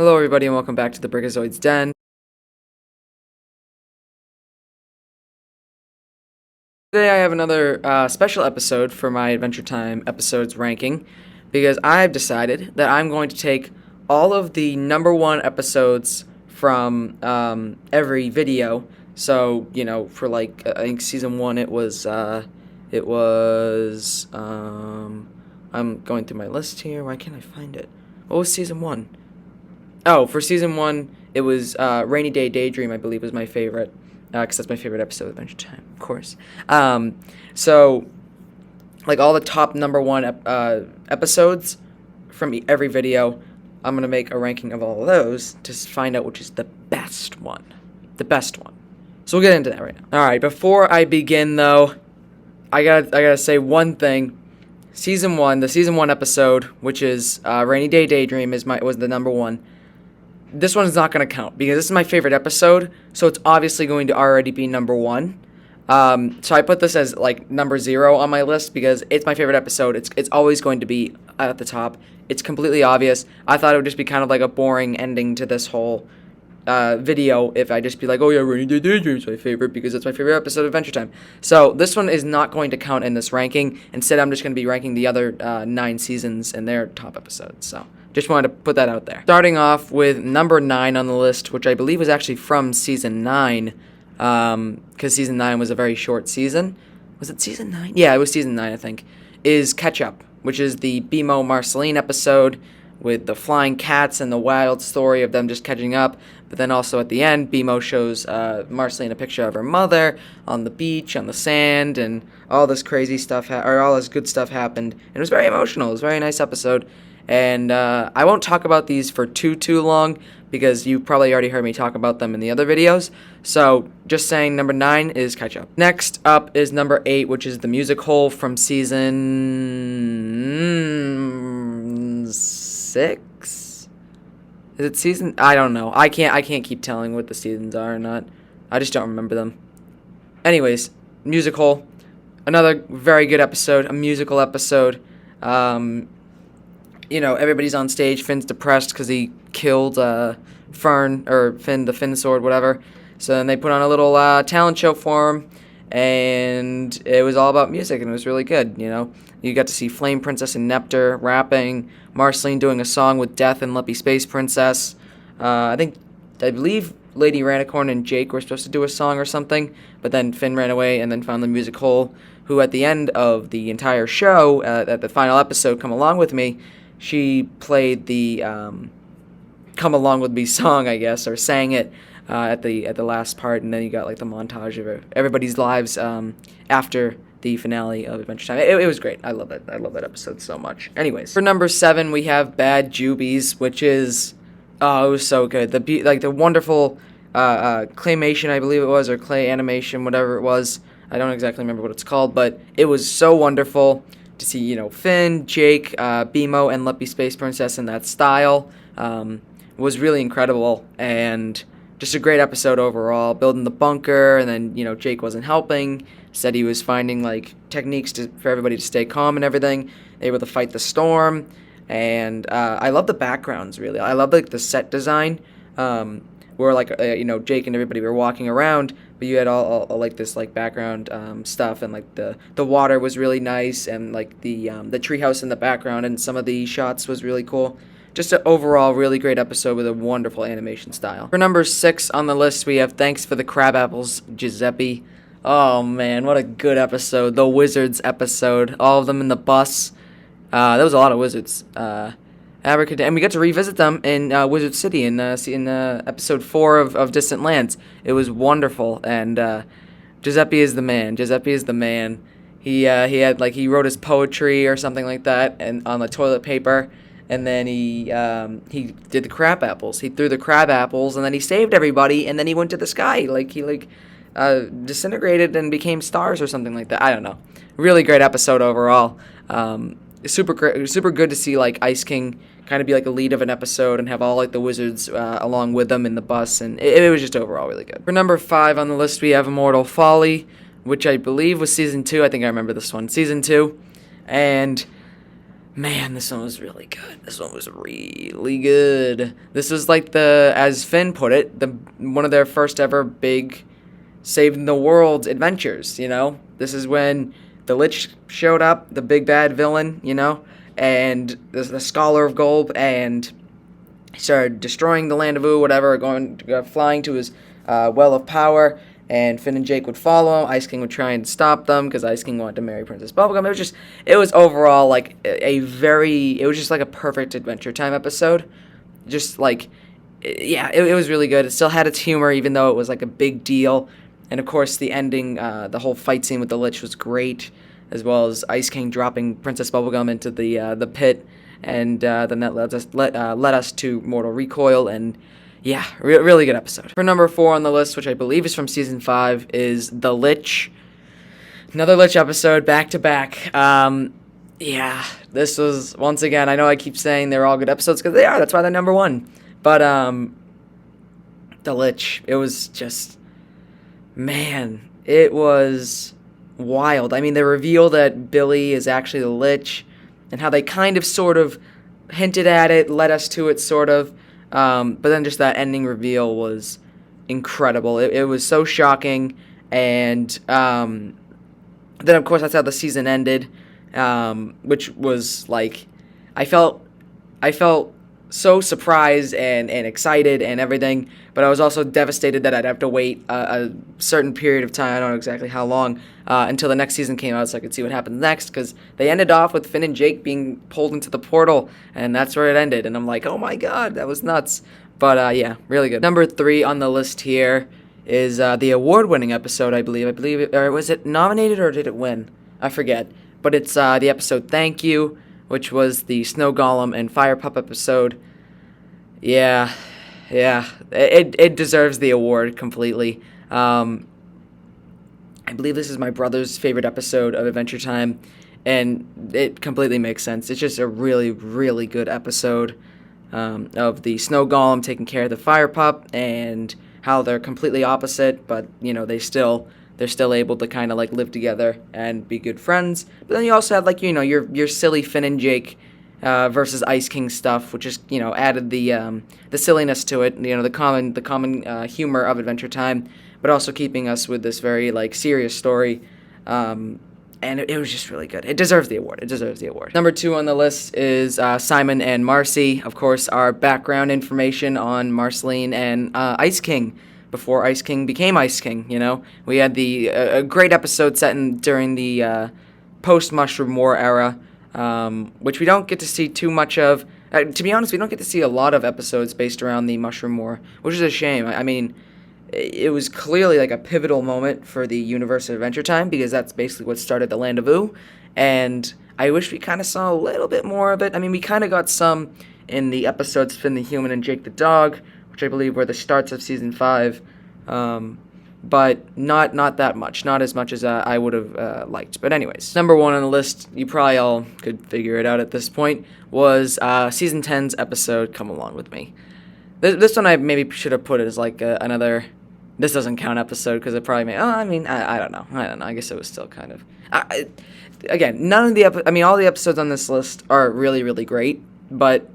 Hello everybody and welcome back to the Brickazoid's Den. Today I have another special episode for my Adventure Time episodes ranking because I've decided that I'm going to take all of the number one episodes from every video. So, for I think season one I'm going through my list here. Why can't I find it? What was season one? Oh, for season one, it was Rainy Day Daydream, I believe, was my favorite, because that's my favorite episode of Adventure Time, of course. So, all the top number one episodes from every video, I'm going to make a ranking of all of those to find out which is the best one. The best one. So we'll get into that right now. Alright, before I begin, though, I gotta say one thing. The season one episode, which is Rainy Day Daydream, was the number one. This one is not going to count because this is my favorite episode, so it's obviously going to already be number one. So I put this as number 0 on my list because it's my favorite episode. It's always going to be at the top. It's completely obvious. I thought it would just be kind of like a boring ending to this whole video if I just be like, oh yeah, Rainy Day Daydream is my favorite because it's my favorite episode of Adventure Time. So this one is not going to count in this ranking. Instead, I'm just going to be ranking the other 9 seasons and their top episodes. So just wanted to put that out there. Starting off with number 9 on the list, which I believe was actually from season 9, because season 9 was a very short season. Was it season 9? Yeah, it was season 9, I think. Is Catch Up, which is the BMO Marceline episode with the flying cats and the wild story of them just catching up. But then also at the end, BMO shows Marceline a picture of her mother on the beach, on the sand, and all this crazy stuff, all this good stuff happened. And it was very emotional. It was a very nice episode. And I won't talk about these for too long because you probably already heard me talk about them in the other videos. So just saying number 9 is Catch Up. Next up is number 8, which is the music hole from season 6. Is it season? I don't know. I can't keep telling what the seasons are or not. I just don't remember them. Anyways, music hole. Another very good episode. A musical episode. Everybody's on stage. Finn's depressed because he killed Finn, the Finn sword, whatever. So then they put on a little talent show for him, and it was all about music, and it was really good. You got to see Flame Princess and Nepter rapping, Marceline doing a song with Death and Lippy Space Princess. I believe Lady Ranicorn and Jake were supposed to do a song or something, but then Finn ran away and then found the music hole, who at the end of the entire show, at the final episode, Come Along With Me, she played the "Come Along With Me" song, I guess, or sang it at the last part, and then you got the montage of everybody's lives after the finale of Adventure Time. It was great. I love it. I love that episode so much. Anyways, for number 7, we have Bad Jubies, which is it was so good. The wonderful claymation, I believe it was, or clay animation, whatever it was. I don't exactly remember what it's called, but it was so wonderful to see, Finn, Jake, BMO, and Lippy Space Princess in that style. Was really incredible, and just a great episode overall. Building the bunker, and then, Jake wasn't helping. Said he was finding, techniques for everybody to stay calm and everything. Able to fight the storm, and I love the backgrounds, really. I love, the set design, where, Jake and everybody were walking around, but you had all this background stuff, and the water was really nice, and the treehouse in the background, and some of the shots was really cool. Just an overall really great episode with a wonderful animation style. For number 6 on the list, we have Thanks for the Crab Apples, Giuseppe. Oh man, what a good episode. The Wizards episode, all of them in the bus. There was a lot of wizards. And we got to revisit them in Wizard City in episode 4 of Distant Lands. It was wonderful, and Giuseppe is the man. Giuseppe is the man. He wrote his poetry or something like that, and on the toilet paper, and then he did the crab apples. He threw the crab apples, and then he saved everybody, and then he went to the sky. He disintegrated and became stars or something like that. I don't know. Really great episode overall. Super good to see Ice King kind of be a lead of an episode and have all the wizards along with them in the bus, and it was just overall really good. For number 5 on the list, we have Immortal Folly, which I believe was season 2. I think I remember this one, season 2, and Man, this one was really good. This one was really good. This was like the, as Finn put it, the one of their first ever big saving the world adventures, you know? This is when the Lich showed up, the big bad villain, you know? And the Scholar of Gold, and he started destroying the land of Ooo, whatever, flying to his well of power, and Finn and Jake would follow him. Ice King would try and stop them, because Ice King wanted to marry Princess Bubblegum. It was overall, like, it was just like a perfect Adventure Time episode. Just, like, yeah, it was really good. It still had its humor, even though it was, like, a big deal. And, of course, the ending, the whole fight scene with the Lich was great, as well as Ice King dropping Princess Bubblegum into the pit, and then that led us to Mortal Recoil, and yeah, really good episode. For number 4 on the list, which I believe is from Season 5, is The Lich. Another Lich episode, back-to-back. Yeah, this was, once again, I know I keep saying they're all good episodes, because they are, that's why they're number 1. But, The Lich, it was just, man, it was wild. I mean, the reveal that Billy is actually the Lich, and how they kind of sort of hinted at it, led us to it sort of, but then just that ending reveal was incredible. It was so shocking, and then of course that's how the season ended, which was like, I felt so surprised and excited and everything, but I was also devastated that I'd have to wait a certain period of time, I don't know exactly how long, until the next season came out so I could see what happened next, because they ended off with Finn and Jake being pulled into the portal, and that's where it ended, and I'm like, oh my god, that was nuts. But yeah, really good. Number 3 on the list here is the award-winning episode, I believe, or was it nominated or did it win? I forget, but it's the episode Thank You, which was the Snow Golem and Fire Pup episode. Yeah, it deserves the award completely. I believe this is my brother's favorite episode of Adventure Time, and it completely makes sense. It's just a really, really good episode of the Snow Golem taking care of the Fire Pup, and how they're completely opposite, but, you know, they're still able to kind of, like, live together and be good friends. But then you also have, like, you know, your silly Finn and Jake versus Ice King stuff, which just, you know, added the silliness to it, you know, the common humor of Adventure Time, but also keeping us with this very, like, serious story, and it was just really good. It deserves the award. Number 2 on the list is Simon and Marcy. Of course, our background information on Marceline and Ice King before Ice King became Ice King, you know? We had a great episode set during the post-Mushroom War era, which we don't get to see too much of. To be honest, we don't get to see a lot of episodes based around the Mushroom War, which is a shame. I mean, it was clearly like a pivotal moment for the universe of Adventure Time, because that's basically what started the Land of Ooo, and I wish we kind of saw a little bit more of it. I mean, we kind of got some in the episodes Finn the Human and Jake the Dog, which I believe were the starts of Season 5, but not that much. Not as much as I would have liked. But anyways, number 1 on the list, you probably all could figure it out at this point, was Season 10's episode Come Along With Me. This one I maybe should have put it as like another... This doesn't count episode, because it probably I don't know. I guess it was still kind of... again, none of the... all the episodes on this list are really, really great, but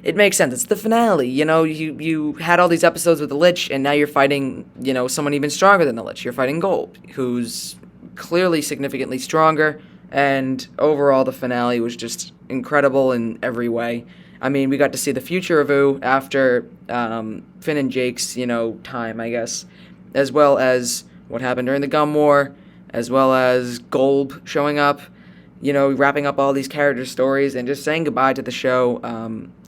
it makes sense. It's the finale, you know? You had all these episodes with the Lich, and now you're fighting, you know, someone even stronger than the Lich. You're fighting Gold, who's clearly significantly stronger, and overall the finale was just incredible in every way. I mean, we got to see the future of Ooo after Finn and Jake's, you know, time, I guess, as well as what happened during the Gum War, as well as Gold showing up, you know, wrapping up all these character stories and just saying goodbye to the show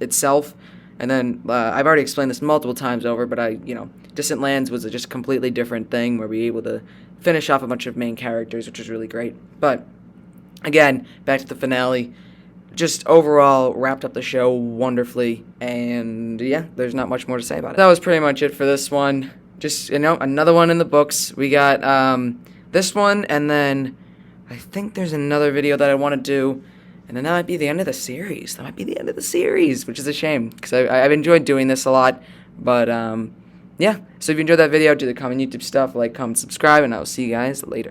itself. And then I've already explained this multiple times over, but Distant Lands was just a completely different thing where we were able to finish off a bunch of main characters, which was really great. But again, back to the finale. Just overall wrapped up the show wonderfully, and yeah, there's not much more to say about it. That was pretty much it for this one. Just, you know, another one in the books. We got this one, and then I think there's another video that I want to do, and then that might be the end of the series. Which is a shame, because I've enjoyed doing this a lot, but yeah. So if you enjoyed that video, do the common YouTube stuff, like, comment, subscribe, and I will see you guys later.